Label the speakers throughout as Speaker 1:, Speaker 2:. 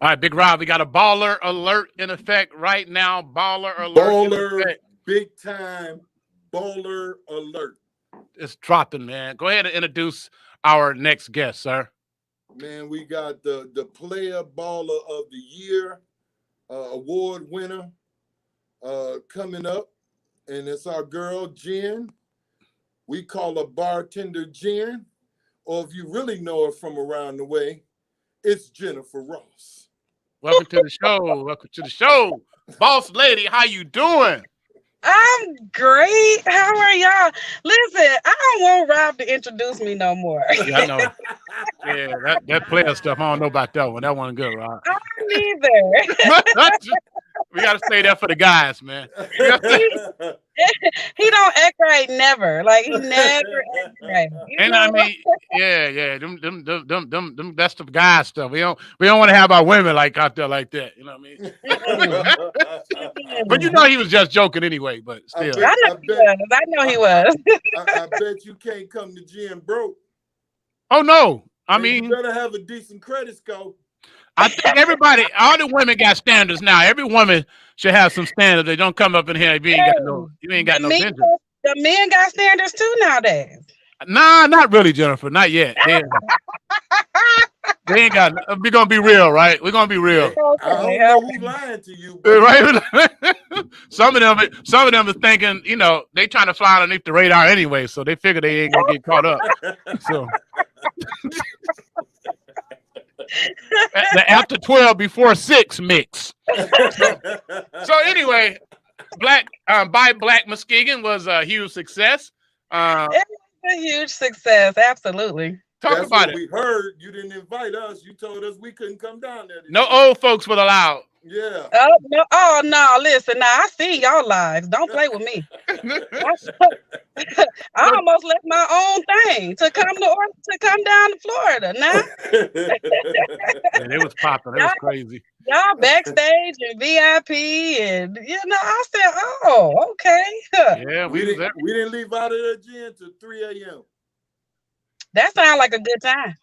Speaker 1: All right, Big Rob, we got a baller alert in effect right now. Baller alert in
Speaker 2: Baller,
Speaker 1: effect.
Speaker 2: big time, baller alert.
Speaker 1: It's dropping, man. Go ahead and introduce our next guest, sir.
Speaker 2: Man, we got the player baller of the year award winner coming up, and it's our girl Jen. We call her bartender Jen, or if you really know her from around the way, it's Jennifer Ross.
Speaker 1: Welcome to the show. Welcome to the show. Boss lady, how you doing?
Speaker 3: I'm great. How are y'all? Listen, I don't want Rob to introduce me no more.
Speaker 1: Yeah, I know. Yeah, that player stuff, I don't know about that one. That one good, Rob.
Speaker 3: I don't either.
Speaker 1: We got to stay there for the guys, man.
Speaker 3: he, he don't act right never. Like he never acts right. You
Speaker 1: And I
Speaker 3: know?
Speaker 1: mean, yeah, them that's the guy stuff. We don't want to have our women like out there like that. You know what I mean?
Speaker 3: Mm-mm.
Speaker 1: But you
Speaker 3: Mm-mm.
Speaker 1: know he was just joking anyway. But
Speaker 2: I
Speaker 1: still,
Speaker 2: bet,
Speaker 3: I know
Speaker 2: I
Speaker 3: he
Speaker 2: bet,
Speaker 3: was. I know he was.
Speaker 2: I bet you can't come to Jen broke,
Speaker 1: oh no, I
Speaker 2: and you
Speaker 1: mean,
Speaker 2: better have a decent credit score.
Speaker 1: I think everybody, all the women got standards now. Every woman should have some standards. They don't come up in here if
Speaker 3: Hey,
Speaker 1: you ain't got
Speaker 3: the
Speaker 1: no
Speaker 3: men,
Speaker 1: ginger.
Speaker 3: the men got standards too nowadays.
Speaker 1: Nah, not really, Jennifer. Not yet. They ain't got. We're gonna be real, right? We're gonna be real,
Speaker 2: Hey, I
Speaker 3: Okay,
Speaker 2: don't know
Speaker 3: okay.
Speaker 2: who's lying to you, but
Speaker 1: right? some of them are thinking, they trying to fly underneath the radar anyway, so they figure they ain't gonna get caught up. So the after 12 before 6 mix. So anyway, by Black Muskegon was a huge success. Uh,
Speaker 3: It was a huge success. Absolutely.
Speaker 1: talk
Speaker 2: that's
Speaker 1: about
Speaker 2: what
Speaker 1: it.
Speaker 2: we heard. You didn't invite us. You told us we couldn't come down there this
Speaker 1: No
Speaker 2: year.
Speaker 1: old folks were allowed.
Speaker 2: Yeah.
Speaker 3: Oh no! Oh no! Listen, now I see y'all lives. Don't play with me. I
Speaker 1: So
Speaker 3: almost left my own thing to come down to Florida. Now
Speaker 1: yeah, it was popping. It
Speaker 3: y'all
Speaker 1: was crazy.
Speaker 3: y'all backstage and VIP and I said, oh, okay. Huh.
Speaker 1: Yeah,
Speaker 2: we
Speaker 1: we was there.
Speaker 2: didn't we didn't leave out of there, Jen, till 3 a.m.
Speaker 3: That sounds like a good time.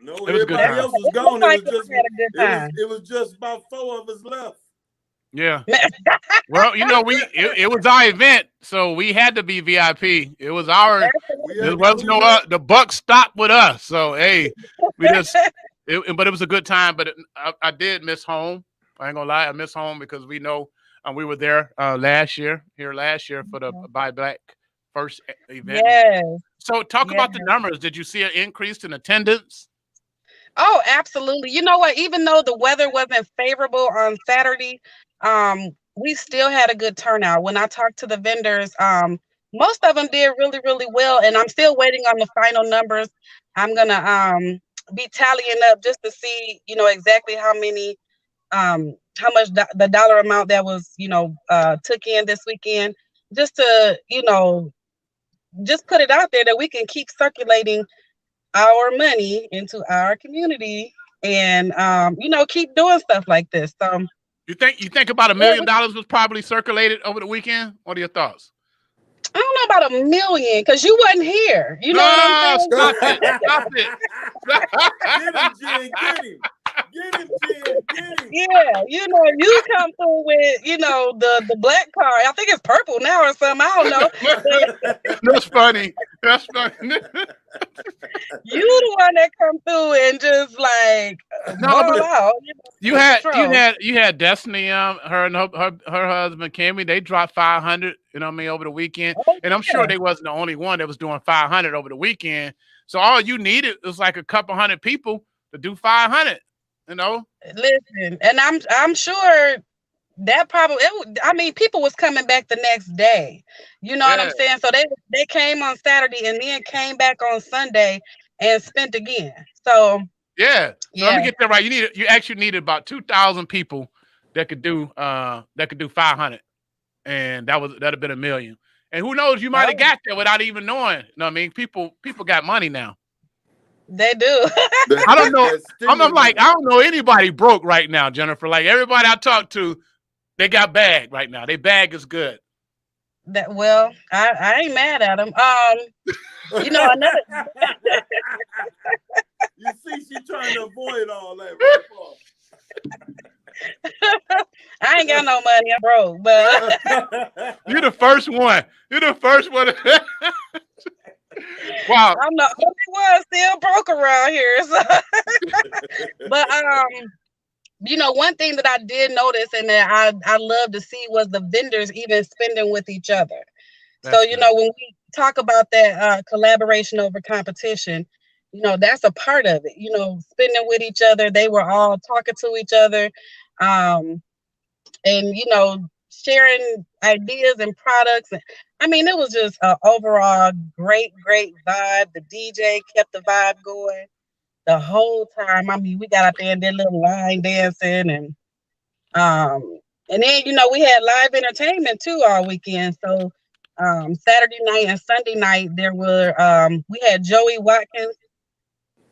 Speaker 2: No,
Speaker 1: It was a good
Speaker 2: everybody
Speaker 1: time.
Speaker 2: else was
Speaker 3: It looked
Speaker 2: gone. It
Speaker 3: like
Speaker 2: was
Speaker 3: y'all
Speaker 2: just
Speaker 3: had a good time.
Speaker 2: it was just about 4 of us left.
Speaker 1: Yeah. Well, it was our event, so we had to be VIP. It was our.
Speaker 2: We
Speaker 1: There
Speaker 2: had to
Speaker 1: was no
Speaker 2: clean up.
Speaker 1: the buck stopped with us. So hey, we just. But it was a good time. But I did miss home. I ain't gonna lie, I miss home because we know we were there last year for the Buy Black first event.
Speaker 3: Yes,
Speaker 1: So talk
Speaker 3: yes.
Speaker 1: about the numbers. Did you see an increase in attendance?
Speaker 3: Oh, absolutely. You know what? Even though the weather wasn't favorable on Saturday, we still had a good turnout. When I talked to the vendors, most of them did really, really well, and I'm still waiting on the final numbers. I'm gonna be tallying up just to see, exactly how much the dollar amount that was, took in this weekend, just to, just put it out there that we can keep circulating our money into our community and keep doing stuff like this. So
Speaker 1: You think about $1 million was probably circulated over the weekend? What are your thoughts?
Speaker 3: I don't know about 1 million because you wasn't here. You know what I'm
Speaker 1: No,
Speaker 3: saying?
Speaker 1: stop it. Stop it.
Speaker 2: Get him, Jen. Get him. Get him, Jen. Get him.
Speaker 3: Yeah, you come through with the black car. I think it's purple now or something. I don't know. But
Speaker 1: That's funny. That's funny.
Speaker 3: you the one that come through and just like
Speaker 1: No,
Speaker 3: ball
Speaker 1: but
Speaker 3: out.
Speaker 1: you
Speaker 3: With the
Speaker 1: had you
Speaker 3: stroke.
Speaker 1: had you had Destiny, her and her husband Kimmy. They dropped 500. You know what I mean, over the weekend,
Speaker 3: Oh
Speaker 1: and I'm sure
Speaker 3: yeah.
Speaker 1: they wasn't the only one that was doing 500 over the weekend. So all you needed was like a couple hundred people to do 500. You know?
Speaker 3: Listen, and I'm sure that probably I mean people was coming back the next day. You know what I'm
Speaker 1: Yeah,
Speaker 3: saying? So they came on Saturday and then came back on Sunday and spent again. So
Speaker 1: yeah. So let
Speaker 3: yeah,
Speaker 1: me get that right. You actually needed about 2,000 people that could do 500, and that'd have been 1 million. And who knows, you might have
Speaker 3: oh,
Speaker 1: got there without even knowing. You know what I mean? People got money now.
Speaker 3: they do.
Speaker 2: That,
Speaker 1: I don't
Speaker 2: that,
Speaker 1: know.
Speaker 2: that
Speaker 1: I'm
Speaker 2: stimulus
Speaker 1: like,
Speaker 2: money.
Speaker 1: I don't know anybody broke right now, Jennifer. Like everybody I talk to, they got bag right now. They bag is good.
Speaker 3: That well, I ain't mad at them. Another
Speaker 2: You see, she trying to avoid all that right, Paul.
Speaker 3: I ain't got no money. I'm broke, but
Speaker 1: You're the first one. You're the first one. Wow.
Speaker 3: I'm the only one still broke around here. So. But one thing that I did notice and that I love to see was the vendors even spending with each other. So,
Speaker 1: That's good.
Speaker 3: when we talk about that collaboration over competition, that's a part of it, spending with each other. They were all talking to each other, and, sharing ideas and products. I mean, it was just an overall great, great vibe. The DJ kept the vibe going the whole time. I mean, we got out there and did a little line dancing and then, we had live entertainment too all weekend. So Saturday night and Sunday night we had Joey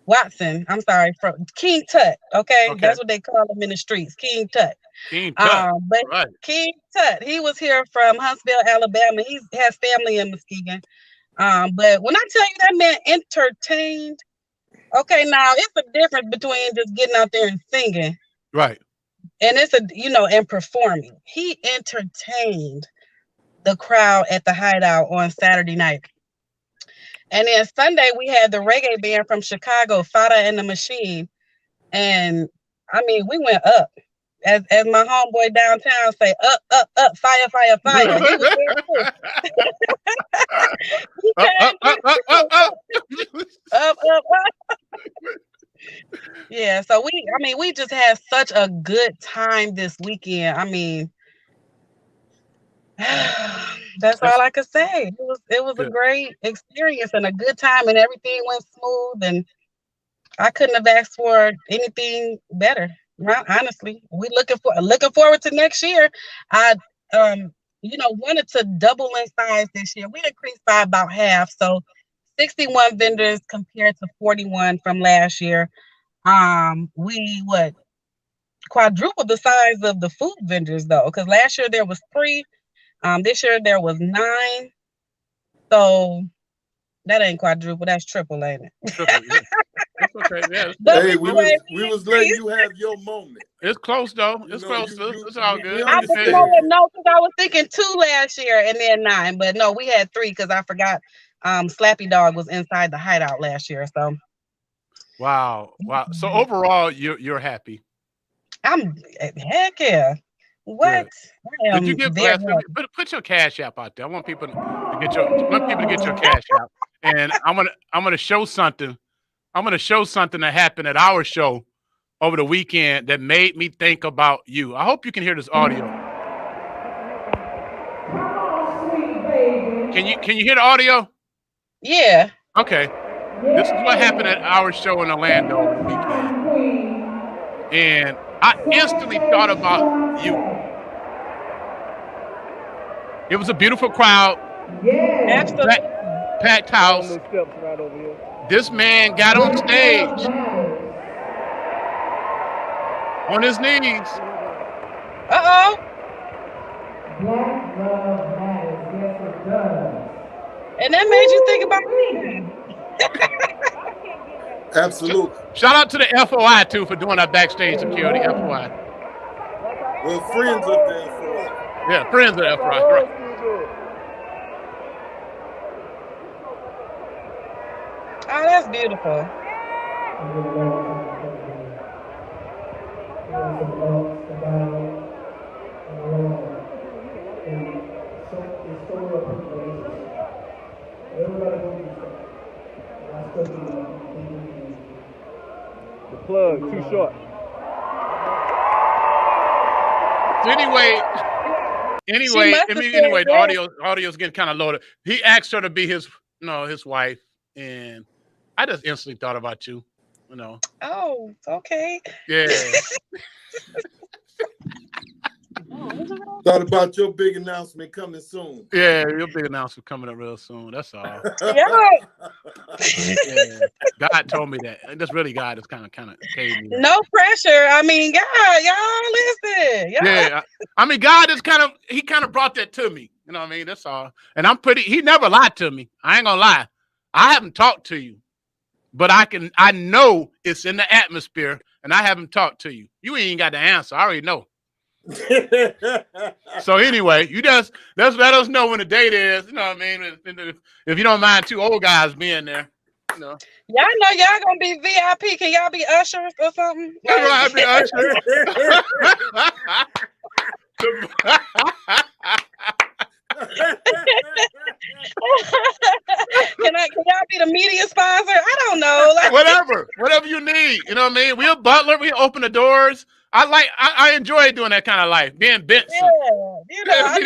Speaker 3: Watson, I'm sorry, from King Tut. Okay, that's what they call him in the streets, King Tut.
Speaker 1: King Tut.
Speaker 3: But
Speaker 1: Right.
Speaker 3: King Tut, he was here from Huntsville, Alabama. He has family in Muskegon. But when I tell you that man entertained, okay, now it's a difference between just getting out there and singing.
Speaker 1: Right.
Speaker 3: And it's and performing. He entertained the crowd at the Hideout on Saturday night. And then Sunday we had the reggae band from Chicago, Fada and the Machine. And I mean, we went up. As my homeboy downtown say, up, up, up, fire, fire, fire. He was there too. He up, up, up. Yeah, so we just had such a good time this weekend. I mean, that's all I could say. It was a great experience and a good time, and everything went smooth, and I couldn't have asked for anything better. Honestly, we looking forward to next year. I wanted to double in size this year. We increased by about half, so 61 vendors compared to 41 from last year. We quadrupled the size of the food vendors though, because last year there was 3. This year there was 9. So that ain't quadruple, that's triple, ain't it?
Speaker 1: Triple, yeah. That's okay. Yeah.
Speaker 2: But hey, we was letting you have your moment.
Speaker 1: It's close though. It's close. It's all good.
Speaker 3: I didn't know because I was thinking 2 last year and then 9, but no, we had 3 because I forgot Slappy Dog was inside the Hideout last year. So
Speaker 1: wow. So overall, you're happy.
Speaker 3: I'm heck yeah. What?
Speaker 1: Did you get put your Cash App out there? I want people to get your Cash App, and I'm gonna show something. I'm gonna show something that happened at our show over the weekend that made me think about you. I hope you can hear this audio. Can you hear the audio?
Speaker 3: Yeah.
Speaker 1: Okay. This is what happened at our show in Orlando over the weekend, and I instantly thought about you. It was a beautiful crowd.
Speaker 3: Yeah, absolutely.
Speaker 1: Packed house. This man got on stage on his knees.
Speaker 3: Uh-oh.
Speaker 4: Black love matters. Yes, it does.
Speaker 3: And that made you think about me.
Speaker 2: Absolutely.
Speaker 1: Shout out to the FOI too for doing our backstage security. FOI.
Speaker 2: Well, friends of the FOI.
Speaker 1: Yeah, friends of the FOI. Right.
Speaker 3: Oh, that's beautiful.
Speaker 5: The plug too short.
Speaker 1: So anyway, the audio's getting kind of loaded. He asked her to be his wife, and I just instantly thought about you.
Speaker 3: Oh, okay.
Speaker 1: Yeah.
Speaker 2: Thought about your big announcement coming soon.
Speaker 1: Yeah, your big announcement coming up real soon. That's all.
Speaker 3: Yeah.
Speaker 1: God told me that. And that's really God. It's kind of gave me that.
Speaker 3: No pressure. I mean, God, y'all listen.
Speaker 1: Yeah. I mean, God is he kind of brought that to me. You know what I mean? That's all. And he never lied to me. I ain't gonna lie. I haven't talked to you but I know it's in the atmosphere, and I haven't talked to you. You ain't got the answer. I already know. So anyway, you just let us know when the date is. You know what I mean? If you don't mind two old guys being there, you know.
Speaker 3: Y'all know y'all gonna be VIP. Can y'all be ushers or something?
Speaker 1: That's right, I'd be usher.
Speaker 3: Can y'all be the media sponsor? I don't know. Like,
Speaker 1: whatever you need. You know what I mean? We're a butler. We open the doors. I enjoy doing that kind of life, being Benson.
Speaker 3: Yeah,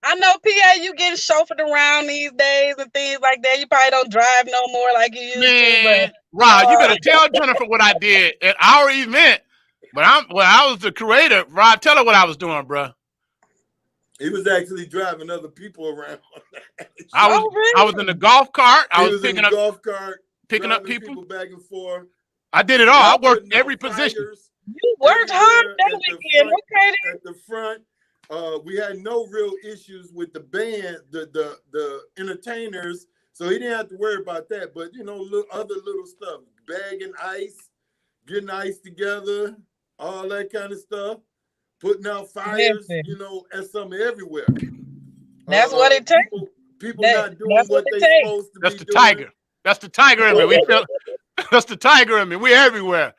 Speaker 3: I know, PA, you getting chauffeured around these days and things like that. You probably don't drive no more like you used to. But
Speaker 1: Rod, you better tell Jennifer what I did at our event. But I was the creator. Rod, tell her what I was doing, bro.
Speaker 2: He was actually driving other people around.
Speaker 1: I was in the golf cart. I was
Speaker 2: picking up golf cart,
Speaker 1: picking up people
Speaker 2: back and forth.
Speaker 1: I did it all. I worked every position.
Speaker 3: You worked hard that weekend. Okay.
Speaker 2: At the front, we had no real issues with the band, the entertainers, so he didn't have to worry about that. But other little stuff, bagging ice, getting ice together, all that kind of stuff. Putting out fires, at some everywhere.
Speaker 3: That's what it takes.
Speaker 2: People not doing what they're supposed to be doing.
Speaker 1: That's the tiger. That's the tiger in me. That's the tiger in me. We everywhere.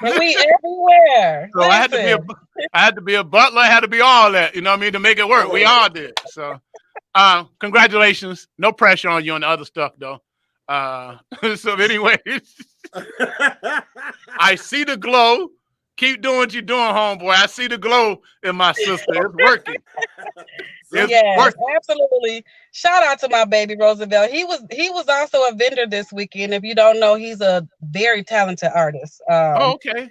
Speaker 3: We everywhere.
Speaker 1: So I had to be a butler. I had to be all that. You know what I mean? To make it work. We all did. So, congratulations. No pressure on you on the other stuff though. So anyway, I see the glow. Keep doing what you're doing, homeboy. I see the glow in my sister. It's working.
Speaker 3: Yes, absolutely. Shout out to my baby Roosevelt. He was also a vendor this weekend. If you don't know, he's a very talented artist.
Speaker 1: Okay.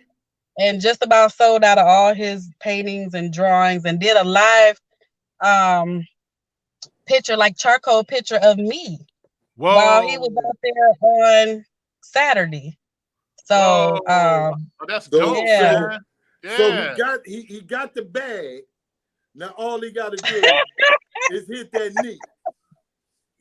Speaker 3: And just about sold out of all his paintings and drawings, and did a live picture, like charcoal picture of me.
Speaker 1: Whoa.
Speaker 3: While he was out there on Saturday. So
Speaker 1: that's dope.
Speaker 3: Yeah.
Speaker 2: So he got the bag. Now all he got to do is hit that knee.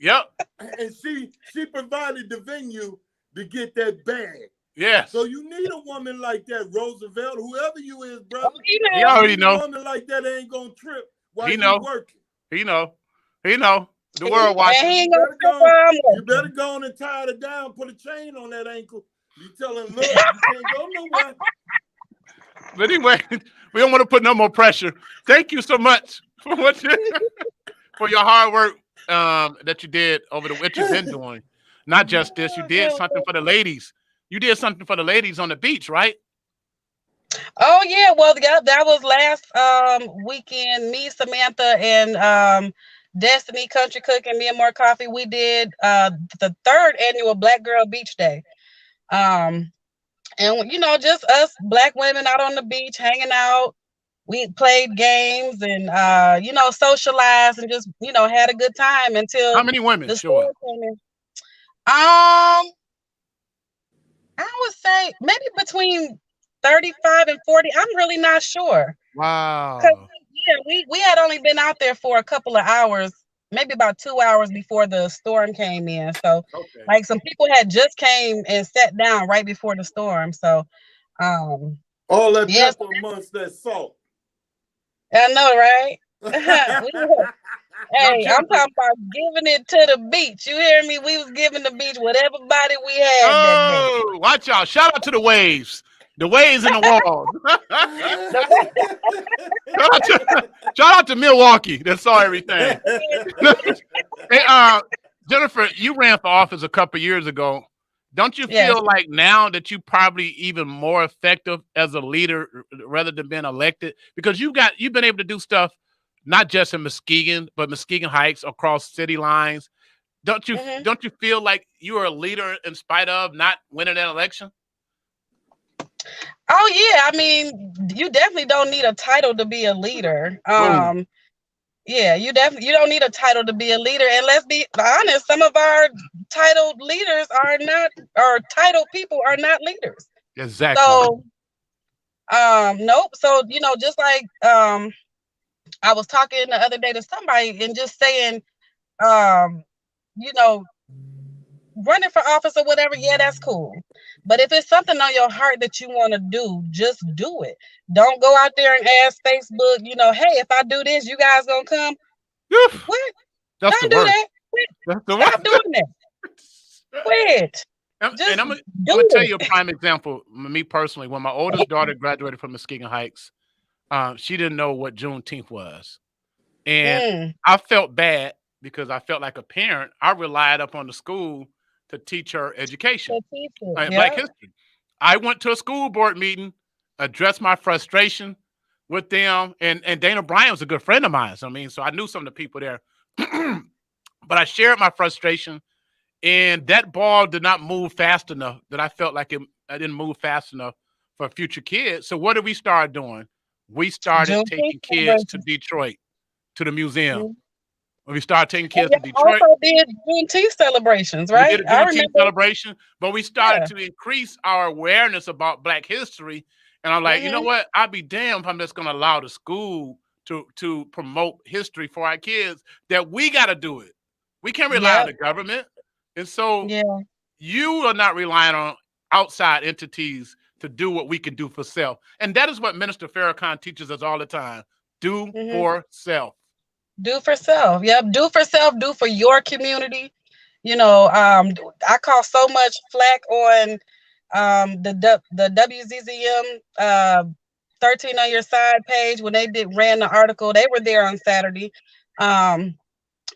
Speaker 1: Yep.
Speaker 2: And she provided the venue to get that bag.
Speaker 1: Yeah.
Speaker 2: So you need a woman like that, Roosevelt, whoever you is, brother.
Speaker 1: He already know.
Speaker 2: A woman like that ain't gonna trip while
Speaker 1: he
Speaker 2: you working.
Speaker 1: He know. The world watching.
Speaker 2: You better go on and tie it down. Put a chain on that ankle. You tell him, look, you can't go nowhere.
Speaker 1: But anyway, we don't want to put no more pressure. Thank you so much for for your hard work that you did over what you've been doing. Not just this, you did something for the ladies. You did something for the ladies on the beach, right?
Speaker 3: Oh yeah, well that was last weekend. Me, Samantha, and Destiny Country Cook and Me and More Coffee. We did the 3rd annual Black Girl Beach Day. And just us Black women out on the beach hanging out. We played games and socialized and just had a good time until.
Speaker 1: How many women?
Speaker 3: The storm came in. I would say maybe between 35 and 40. I'm really not sure.
Speaker 1: Wow.
Speaker 3: Yeah, we had only been out there for a couple of hours, maybe about 2 hours before the storm came in. So like some people had just came and sat down right before the storm. So
Speaker 2: all that pepper amongst that salt.
Speaker 3: I know, right? Hey, I'm talking about giving it to the beach. You hear me? We was giving the beach whatever body we had that day.
Speaker 1: Watch out. Shout out to the waves. The waves in the wall. shout out to Milwaukee that saw everything. Hey, Jennifer, you ran for office a couple years ago. Don't you feel like now that you probably even more effective as a leader rather than being elected? Because you've been able to do stuff not just in Muskegon, but Muskegon Heights across city lines. Don't you feel like you are a leader in spite of not winning an election?
Speaker 3: Oh yeah, I mean, you definitely don't need a title to be a leader. Yeah, you don't need a title to be a leader. And let's be honest, some of our titled leaders are not, or titled people are not leaders.
Speaker 1: Exactly.
Speaker 3: So, nope. So, just like I was talking the other day to somebody and just saying, running for office or whatever, yeah, that's cool. But if it's something on your heart that you want to do, just do it. Don't go out there and ask Facebook, hey, if I do this, you guys gonna come?
Speaker 1: Whew,
Speaker 3: What?
Speaker 1: that's the
Speaker 3: Don't do
Speaker 1: worst.
Speaker 3: that. Quit.
Speaker 1: That's the
Speaker 3: Stop
Speaker 1: worst.
Speaker 3: doing that. Quit.
Speaker 1: And
Speaker 3: Just
Speaker 1: I'm
Speaker 3: do
Speaker 1: gonna tell
Speaker 3: it.
Speaker 1: you a prime example. Me personally, when my oldest daughter graduated from Muskegon Heights, she didn't know what Juneteenth was, and
Speaker 3: Mm,
Speaker 1: I felt bad because I felt like a parent. I relied upon the school to teach her education,
Speaker 3: so teach it.
Speaker 1: Black
Speaker 3: Yeah.
Speaker 1: history. I went to a school board meeting, addressed my frustration with them, and Dana Bryan was a good friend of mine. So, I mean, so I knew some of the people there, but I shared my frustration, and that ball did not move fast enough that I felt like I didn't move fast enough for future kids. So what did we start doing? We started
Speaker 3: Juneteenth
Speaker 1: taking kids to
Speaker 3: celebrations.
Speaker 1: Detroit, to the museum.
Speaker 3: Mm.
Speaker 1: When we started taking
Speaker 3: And
Speaker 1: kids to
Speaker 3: y'all
Speaker 1: Detroit,
Speaker 3: also did Juneteenth celebrations,
Speaker 1: we did
Speaker 3: right?
Speaker 1: a
Speaker 3: I
Speaker 1: Juneteenth
Speaker 3: remember.
Speaker 1: celebration, but we started
Speaker 3: Yeah.
Speaker 1: to increase our awareness about Black history. And I'm like, you know
Speaker 3: Hmm.
Speaker 1: what? I'd be damned if I'm just going to allow the school to promote history for our kids. That we got to do it. We can't rely on
Speaker 3: Yep.
Speaker 1: the government. And so
Speaker 3: Yeah.
Speaker 1: you are not relying on outside entities to do what we can do for self. And that is what Minister Farrakhan teaches us all the time. Do
Speaker 3: Hmm.
Speaker 1: for self.
Speaker 3: Do for self. Yep. Do for self. Do for your community. I call so much flack on the WZZM 13 on your side page when they ran the article. They were there on Saturday. Um,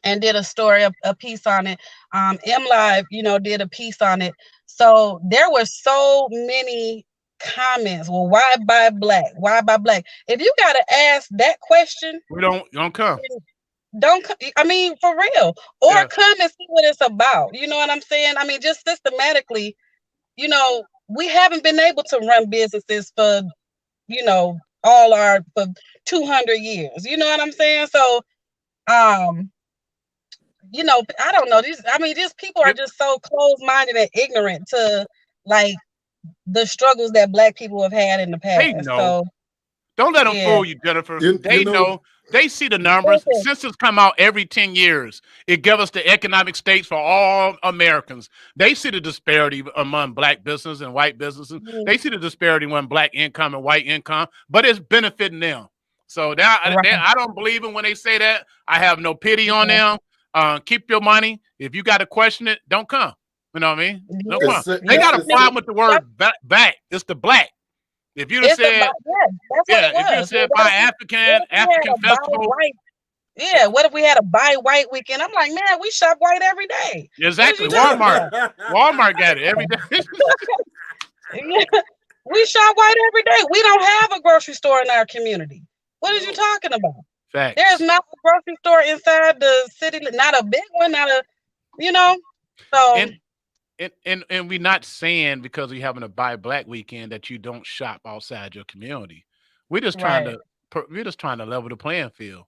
Speaker 3: and did a story, a piece on it. M Live, did a piece on it. So there were so many comments. Well, why buy black? Why buy black? If you got to ask that question,
Speaker 1: We don't come.
Speaker 3: I mean, for real, or
Speaker 1: Yeah.
Speaker 3: come and see what it's about. You know what I'm saying? I mean, just systematically, we haven't been able to run businesses for, for 200 years. You know what I'm saying? So, um, I don't know. These people are
Speaker 1: It,
Speaker 3: just so closed-minded and ignorant to like the struggles that Black people have had in the
Speaker 1: they
Speaker 3: past.
Speaker 1: know.
Speaker 3: So
Speaker 1: Don't let them
Speaker 3: yeah,
Speaker 1: fool you, Jennifer.
Speaker 2: You
Speaker 1: They
Speaker 2: know,
Speaker 1: know. They see the numbers.
Speaker 3: listen,
Speaker 1: Census come out every 10 years. It gives us the economic states for all Americans. They see the disparity among Black business and white businesses.
Speaker 3: mhm,
Speaker 1: They see the disparity among Black income and white income, but it's benefiting them. So
Speaker 3: right,
Speaker 1: I don't believe them when they say that. I have no pity on
Speaker 3: yeah,
Speaker 1: them. Keep your money. If you got to question it, don't come. You know what I mean? Don't
Speaker 3: yeah,
Speaker 1: come.
Speaker 2: it's
Speaker 1: They
Speaker 3: yeah.
Speaker 1: got
Speaker 3: I
Speaker 1: a
Speaker 2: it's
Speaker 3: mean,
Speaker 1: problem with the
Speaker 3: yep,
Speaker 1: word back. It's the Black. If you'd have
Speaker 3: it's
Speaker 1: said,
Speaker 3: about yeah. That's what
Speaker 1: yeah,
Speaker 3: it
Speaker 1: if you
Speaker 3: was. Well,
Speaker 1: said buy
Speaker 3: what if we had
Speaker 1: African
Speaker 3: a buy
Speaker 1: festival,
Speaker 3: white? Yeah, what if we had a buy white weekend? I'm like, man, we shop white every day. What is
Speaker 1: exactly.
Speaker 3: you talking
Speaker 1: Walmart.
Speaker 3: about?
Speaker 1: Walmart got it every day.
Speaker 3: Yeah, we shop white every day. We don't have a grocery store in our community. What are you
Speaker 2: no.
Speaker 3: talking about? There's
Speaker 1: Facts.
Speaker 3: not a grocery store inside the city, not a big one, not a, you know. So
Speaker 1: And and we're not saying because we having a buy black weekend that you don't shop outside your community. We're just trying
Speaker 3: right,
Speaker 1: to we're just trying to level the playing field.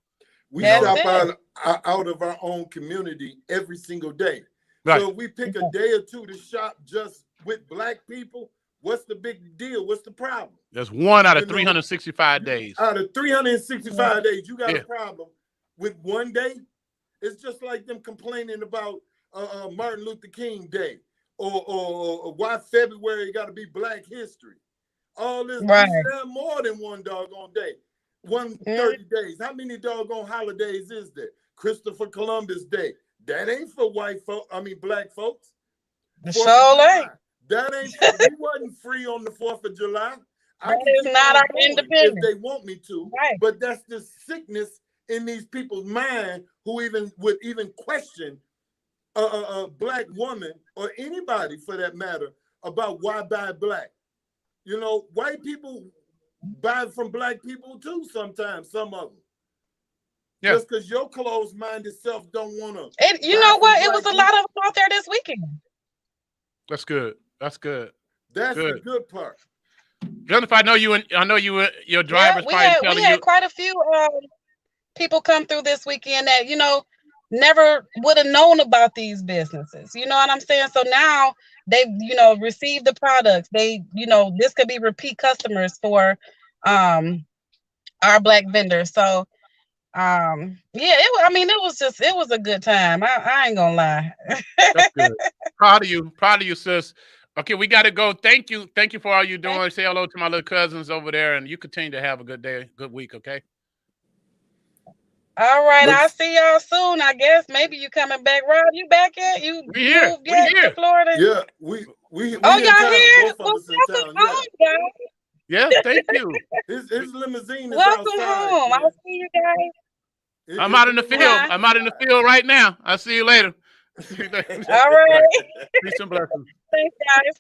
Speaker 2: We
Speaker 1: You know,
Speaker 3: that's
Speaker 2: shop
Speaker 3: it.
Speaker 2: out of our own community every single day.
Speaker 1: right.
Speaker 2: So if we pick a day or two to shop just with Black people, what's the big deal? What's the problem?
Speaker 1: There's one out
Speaker 2: You
Speaker 1: of
Speaker 2: know,
Speaker 1: 365 days.
Speaker 2: out of
Speaker 3: Yeah,
Speaker 2: 365 days, you got a
Speaker 1: Yeah.
Speaker 2: problem with one day. It's just like them complaining about Martin Luther King Day or why February got to be Black History. All this, we
Speaker 3: right.
Speaker 2: should have more than one doggone day.
Speaker 3: Mm,
Speaker 2: 130 days. How many doggone holidays is there? Christopher Columbus Day. That ain't for white folk. I mean, Black folks.
Speaker 3: the
Speaker 2: 4th of
Speaker 3: show ain't.
Speaker 2: July. That ain't for, we wasn't free on the 4th of July. I
Speaker 3: That
Speaker 2: can
Speaker 3: is
Speaker 2: keep
Speaker 3: not
Speaker 2: on
Speaker 3: our
Speaker 2: going if
Speaker 3: independence.
Speaker 2: they want me to,
Speaker 3: Right.
Speaker 2: but that's the sickness in these people's mind who even would even question a Black woman or anybody for that matter about why buy Black. You know, white people buy from Black people too sometimes, some of them.
Speaker 1: Yeah.
Speaker 2: Just because your closed-minded self don't want to
Speaker 3: And you
Speaker 2: buy
Speaker 3: know
Speaker 2: from
Speaker 3: what? It was
Speaker 2: Black
Speaker 3: a lot
Speaker 2: people,
Speaker 3: of them out there this weekend.
Speaker 1: That's good. That's good.
Speaker 2: that's the
Speaker 1: Good.
Speaker 2: good part.
Speaker 1: Jennifer, I know your
Speaker 3: Yeah,
Speaker 1: driver's
Speaker 3: we
Speaker 1: probably
Speaker 3: had we
Speaker 1: telling
Speaker 3: had
Speaker 1: you.
Speaker 3: quite a few people come through this weekend that never would have known about these businesses. You know what I'm saying? So now they've received the products. They this could be repeat customers for um our Black vendors. So yeah, it was a good time. I ain't gonna lie.
Speaker 1: That's good. Proud of you, sis. Okay, we got to go. Thank you for all you're doing. Say hello to my little cousins over there, and you continue to have a good day, good week. Okay.
Speaker 3: All right,
Speaker 2: Look-
Speaker 3: I'll see y'all soon. I guess maybe you coming back, Rob. You back yet? You
Speaker 1: We here.
Speaker 3: moved
Speaker 1: We
Speaker 3: yet
Speaker 1: here.
Speaker 3: to Florida?
Speaker 2: Yeah, we
Speaker 3: Oh,
Speaker 2: in
Speaker 3: y'all
Speaker 2: town.
Speaker 3: here?
Speaker 2: Both of
Speaker 3: Well,
Speaker 2: us in
Speaker 3: welcome
Speaker 2: town.
Speaker 3: home, guys.
Speaker 1: Yeah, thank you.
Speaker 2: His limousine is
Speaker 3: Welcome
Speaker 2: outside.
Speaker 3: home.
Speaker 2: Jen.
Speaker 3: I'll see you guys.
Speaker 1: I'm out in the field.
Speaker 3: Huh?
Speaker 1: I'm out in the field right now. I'll see you later.
Speaker 3: All right.
Speaker 1: Peace and blessings.
Speaker 3: Thanks, guys.